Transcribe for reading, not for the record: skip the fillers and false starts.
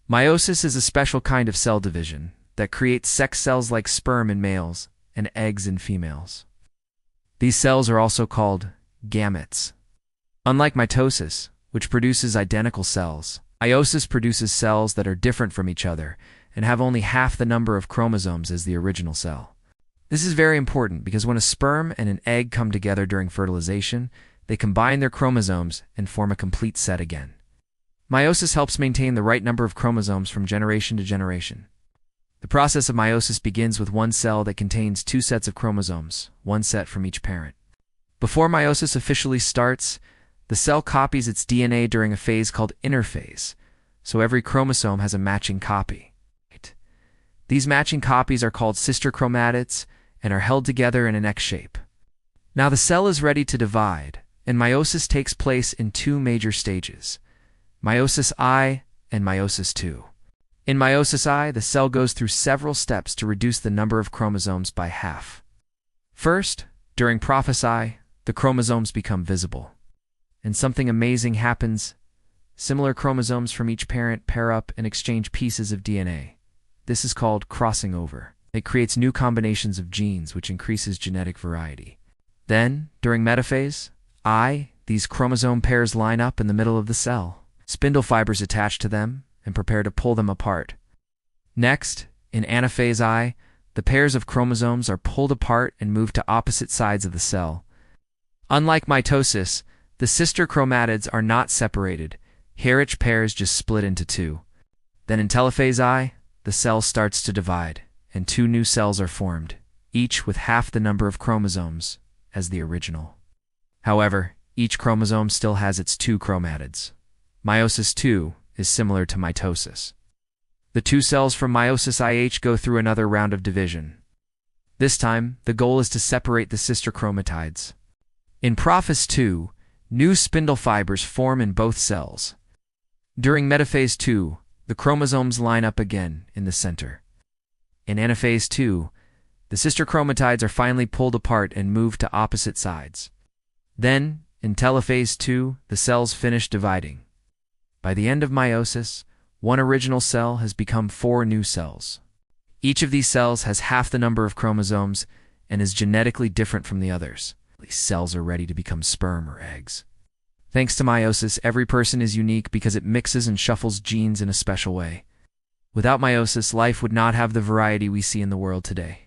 Meiosis is a special kind of cell division that creates sex cells like sperm in males and eggs in females. These cells are also called gametes. Unlike mitosis, which produces identical cells, meiosis produces cells that are different from each other and have only half the number of chromosomes as the original cell. This is very important because when a sperm and an egg come together during fertilization, they combine their chromosomes and form a complete set again. Meiosis helps maintain the right number of chromosomes from generation to generation. The process of meiosis begins with one cell that contains two sets of chromosomes, one set from each parent. Before meiosis officially starts, the cell copies its DNA during a phase called interphase, so every chromosome has a matching copy. These matching copies are called sister chromatids and are held together in an X shape. Now the cell is ready to divide, and meiosis takes place in two major stages: Meiosis I and Meiosis II. In Meiosis I, the cell goes through several steps to reduce the number of chromosomes by half. First, during Prophase I, the chromosomes become visible. And something amazing happens. Similar chromosomes from each parent pair up and exchange pieces of DNA. This is called crossing over. It creates new combinations of genes, which increases genetic variety. Then, during metaphase I, these chromosome pairs line up in the middle of the cell. Spindle fibers attach to them and prepare to pull them apart. Next, in anaphase I, the pairs of chromosomes are pulled apart and moved to opposite sides of the cell. Unlike mitosis, the sister chromatids are not separated. Hair-rich pairs just split into two. Then in telophase I, the cell starts to divide, and two new cells are formed, each with half the number of chromosomes as the original. However, each chromosome still has its two chromatids. Meiosis II is similar to mitosis. The two cells from Meiosis IH go through another round of division. This time, the goal is to separate the sister chromatids. In Prophase II, new spindle fibers form in both cells. During metaphase II, the chromosomes line up again in the center. In anaphase II, the sister chromatids are finally pulled apart and moved to opposite sides. Then, in telophase II, the cells finish dividing. By the end of meiosis, one original cell has become four new cells. Each of these cells has half the number of chromosomes and is genetically different from the others. These cells are ready to become sperm or eggs. Thanks to meiosis, every person is unique because it mixes and shuffles genes in a special way. Without meiosis, life would not have the variety we see in the world today.